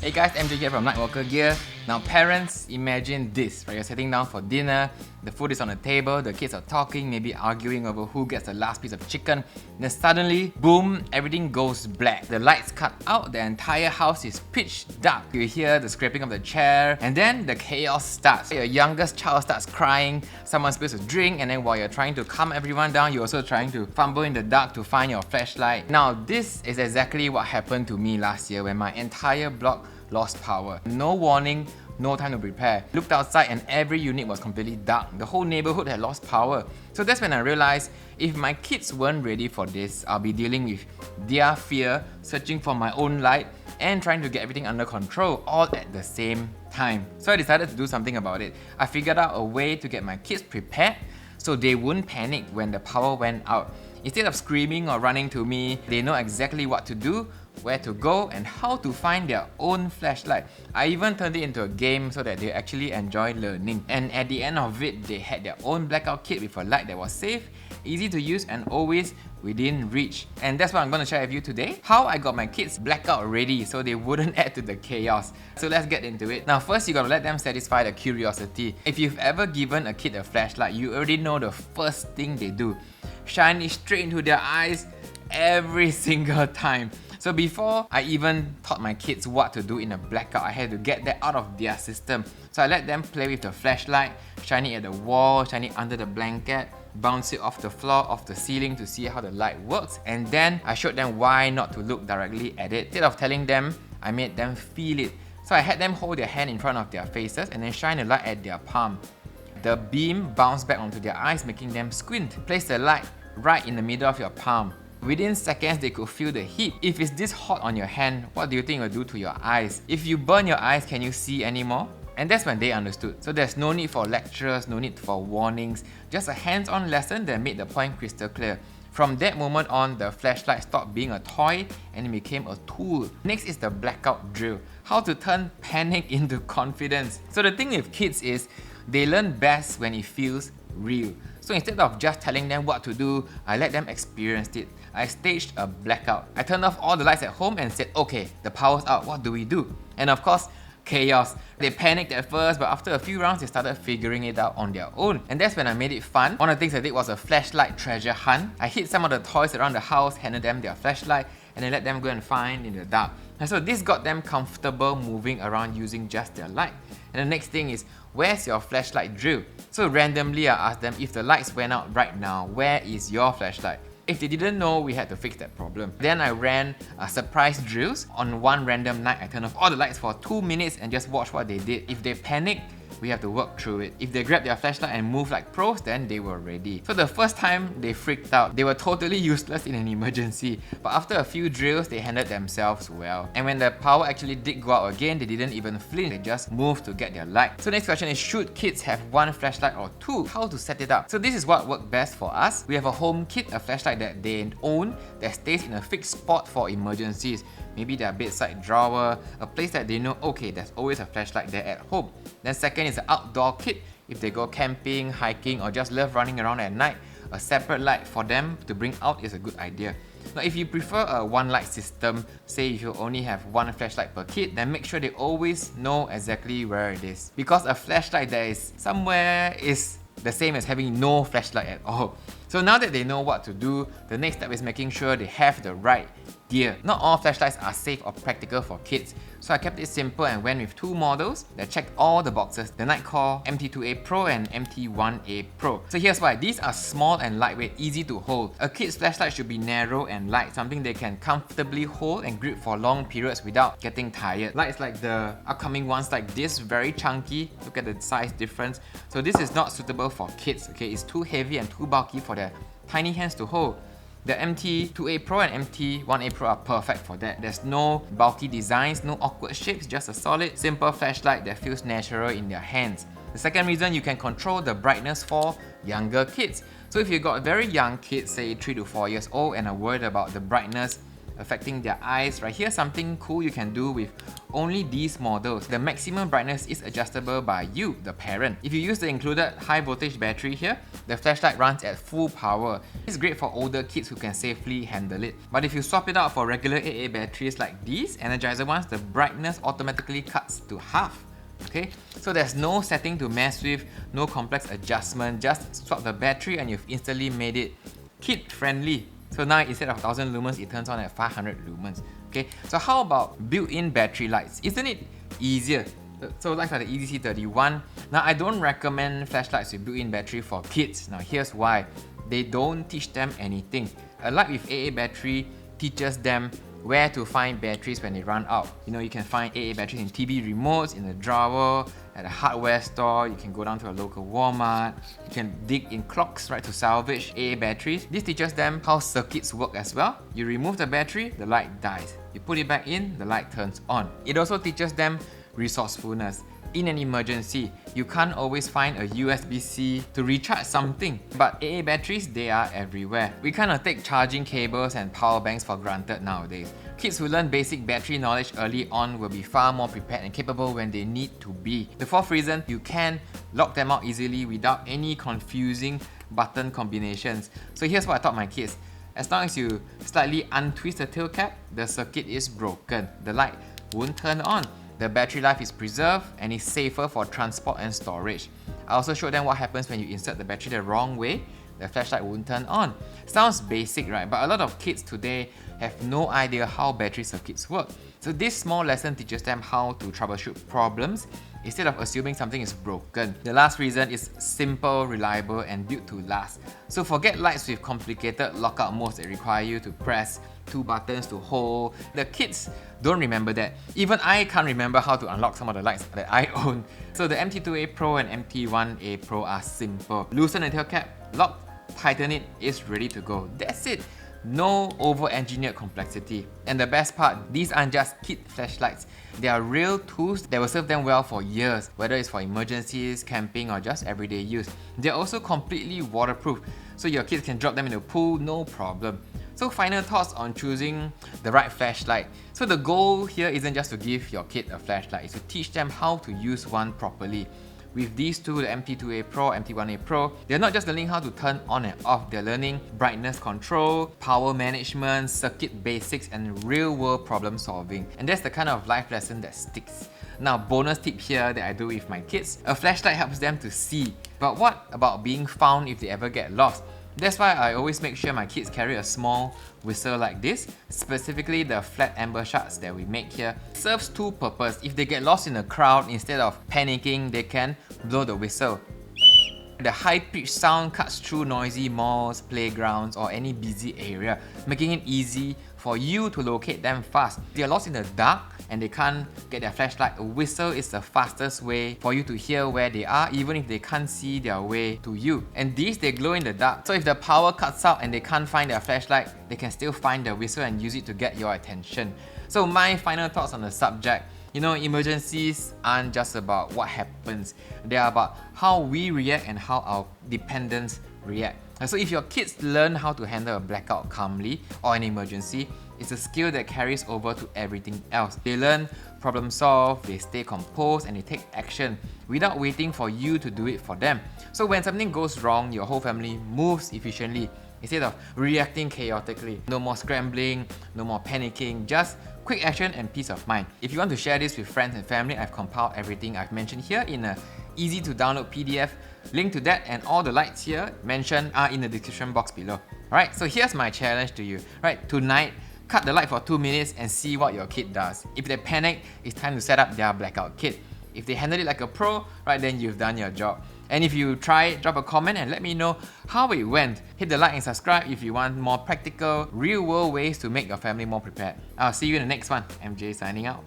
Hey guys, MJ here from Nitecore Gear. Now parents, imagine this, right? You're sitting down for dinner, the food is on the table, the kids are talking, maybe arguing over who gets the last piece of chicken. Then suddenly, boom, everything goes black. The lights cut out, the entire house is pitch dark. You hear the scraping of the chair, and then the chaos starts. Your youngest child starts crying, someone spills a drink, and then while you're trying to calm everyone down, you're also trying to fumble in the dark to find your flashlight. Now this is exactly what happened to me last year when my entire block lost power. No warning, no time to prepare. Looked outside and every unit was completely dark. The whole neighborhood had lost power. So that's when I realized if my kids weren't ready for this, I'll be dealing with their fear, searching for my own light, and trying to get everything under control all at the same time. So I decided to do something about it. I figured out a way to get my kids prepared so they wouldn't panic when the power went out. Instead of screaming or running to me, they know exactly what to do, where to go, and how to find their own flashlight. I even turned it into a game so that they actually enjoy learning. And at the end of it, they had their own blackout kit with a light that was safe, easy to use, and always within reach. And that's what I'm going to share with you today. How I got my kids blackout ready so they wouldn't add to the chaos. So let's get into it. Now first, you gotta let them satisfy the curiosity. If you've ever given a kid a flashlight, you already know the first thing they do. Shine it straight into their eyes every single time. So before I even taught my kids what to do in a blackout, I had to get that out of their system. So I let them play with the flashlight, shine it at the wall, shine it under the blanket, bounce it off the floor, off the ceiling to see how the light works, and then I showed them why not to look directly at it. Instead of telling them, I made them feel it. So I had them hold their hand in front of their faces and then shine the light at their palm. The beam bounced back onto their eyes, making them squint. Place the light right in the middle of your palm. Within seconds, they could feel the heat. If it's this hot on your hand, what do you think it will do to your eyes? If you burn your eyes, can you see anymore? And that's when they understood. So there's no need for lectures, no need for warnings, just a hands-on lesson that made the point crystal clear. From that moment on, the flashlight stopped being a toy and it became a tool. Next is the blackout drill. How to turn panic into confidence. So the thing with kids is, they learn best when it feels real. So instead of just telling them what to do, I let them experience it. I staged a blackout. I turned off all the lights at home and said, okay, the power's out, what do we do? And of course, chaos. They panicked at first, but after a few rounds, they started figuring it out on their own. And that's when I made it fun. One of the things I did was a flashlight treasure hunt. I hid some of the toys around the house, handed them their flashlight, and then let them go and find in the dark. And so this got them comfortable moving around using just their light. And the next thing is, where's your flashlight drill? So randomly I asked them, if the lights went out right now, where is your flashlight? If they didn't know, we had to fix that problem. Then I ran surprise drills. On one random night, I turned off all the lights for 2 minutes and just watched what they did. If they panicked, we have to work through it. If they grabbed their flashlight and moved like pros, then they were ready. So the first time they freaked out, they were totally useless in an emergency. But after a few drills, they handled themselves well. And when the power actually did go out again, they didn't even flinch, they just moved to get their light. So next question is, should kids have one flashlight or two? How to set it up? So this is what worked best for us. We have a home kit, a flashlight that they own that stays in a fixed spot for emergencies. Maybe their bedside drawer, a place that they know, okay, there's always a flashlight there at home. Then second is the outdoor kit. If they go camping, hiking, or just love running around at night, a separate light for them to bring out is a good idea. Now if you prefer a one light system, say if you only have one flashlight per kid, then make sure they always know exactly where it is. Because a flashlight that is somewhere is the same as having no flashlight at all. So now that they know what to do, the next step is making sure they have the right gear. Not all flashlights are safe or practical for kids, so I kept it simple and went with two models that checked all the boxes, the Nitecore MT2A Pro and MT1A Pro. So here's why. These are small and lightweight, easy to hold. A kid's flashlight should be narrow and light, something they can comfortably hold and grip for long periods without getting tired. Lights like the upcoming ones like this, very chunky. Look at the size difference. So this is not suitable for kids, okay? It's too heavy and too bulky for their tiny hands to hold. The MT2A Pro and MT1A Pro are perfect for that. There's no bulky designs, no awkward shapes, just a solid, simple flashlight that feels natural in their hands. The second reason, you can control the brightness for younger kids. So if you've got very young kids, say 3 to 4 years old, and are worried about the brightness, affecting their eyes, right? Here's something cool you can do with only these models. The maximum brightness is adjustable by you, the parent. If you use the included high voltage battery here, the flashlight runs at full power. It's great for older kids who can safely handle it. But if you swap it out for regular AA batteries like these Energizer ones, the brightness automatically cuts to half. Okay, so there's no setting to mess with, no complex adjustment, just swap the battery and you've instantly made it kid friendly. So now instead of 1000 lumens, it turns on at 500 lumens. Okay, so how about built-in battery lights? Isn't it easier? So lights like the EDC31. Now I don't recommend flashlights with built-in battery for kids. Now here's why. They don't teach them anything. A light with AA battery teaches them where to find batteries when they run out. You know, you can find AA batteries in TV remotes, in the drawer, at a hardware store. You can go down to a local Walmart. You can dig in clocks, right, to salvage AA batteries. This teaches them how circuits work as well. You remove the battery, the light dies. You put it back in, the light turns on. It also teaches them resourcefulness. In an emergency, you can't always find a USB-C to recharge something, but AA batteries, they are everywhere. We kind of take charging cables and power banks for granted nowadays. Kids who learn basic battery knowledge early on will be far more prepared and capable when they need to be. The fourth reason, you can lock them out easily without any confusing button combinations. So here's what I taught my kids. As long as you slightly untwist the tail cap, the circuit is broken. The light won't turn on. The battery life is preserved and is safer for transport and storage. I also showed them what happens when you insert the battery the wrong way. The flashlight won't turn on. Sounds basic, right? But a lot of kids today have no idea how battery circuits work. So this small lesson teaches them how to troubleshoot problems instead of assuming something is broken. The last reason is simple, reliable, and built to last. So forget lights with complicated lockout modes that require you to press 2 buttons to hold. The kids don't remember that. Even I can't remember how to unlock some of the lights that I own. So the MT2A Pro and MT1A Pro are simple. Loosen the tail cap, lock, tighten it, it's ready to go. That's it. No over-engineered complexity. And the best part, these aren't just kid flashlights. They are real tools that will serve them well for years, whether it's for emergencies, camping, or just everyday use. They're also completely waterproof, so your kids can drop them in the pool, no problem. So final thoughts on choosing the right flashlight. So the goal here isn't just to give your kid a flashlight, it's to teach them how to use one properly. With these two, the MT2A Pro, MT1A Pro, they're not just learning how to turn on and off, they're learning brightness control, power management, circuit basics, and real-world problem solving. And that's the kind of life lesson that sticks. Now, bonus tip here that I do with my kids, a flashlight helps them to see. But what about being found if they ever get lost? That's why I always make sure my kids carry a small whistle like this, specifically the flat amber shards that we make here. It serves two purposes. If they get lost in a crowd, instead of panicking, they can blow the whistle. The high-pitched sound cuts through noisy malls, playgrounds, or any busy area, making it easy for you to locate them fast. If they're lost in the dark and they can't get their flashlight, a whistle is the fastest way for you to hear where they are, even if they can't see their way to you. And these, they glow in the dark. So if the power cuts out and they can't find their flashlight, they can still find the whistle and use it to get your attention. So my final thoughts on the subject. You know, emergencies aren't just about what happens. They are about how we react and how our dependents react. So if your kids learn how to handle a blackout calmly or an emergency, it's a skill that carries over to everything else. They learn problem solve, they stay composed, and they take action without waiting for you to do it for them. So when something goes wrong, your whole family moves efficiently instead of reacting chaotically. No more scrambling, no more panicking, just quick action and peace of mind. If you want to share this with friends and family, I've compiled everything I've mentioned here in a easy to download PDF. Link to that and all the lights here mentioned are in the description box below. Alright, so here's my challenge to you. Right, tonight, cut the light for 2 minutes and see what your kid does. If they panic, it's time to set up their blackout kit. If they handle it like a pro, right, then you've done your job. And if you try it, drop a comment and let me know how it went. Hit the like and subscribe if you want more practical, real-world ways to make your family more prepared. I'll see you in the next one. MJ signing out.